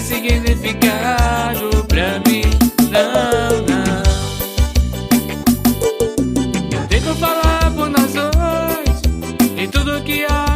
significado pra mim. Não, não. Eu tento falar por nós dois em tudo que há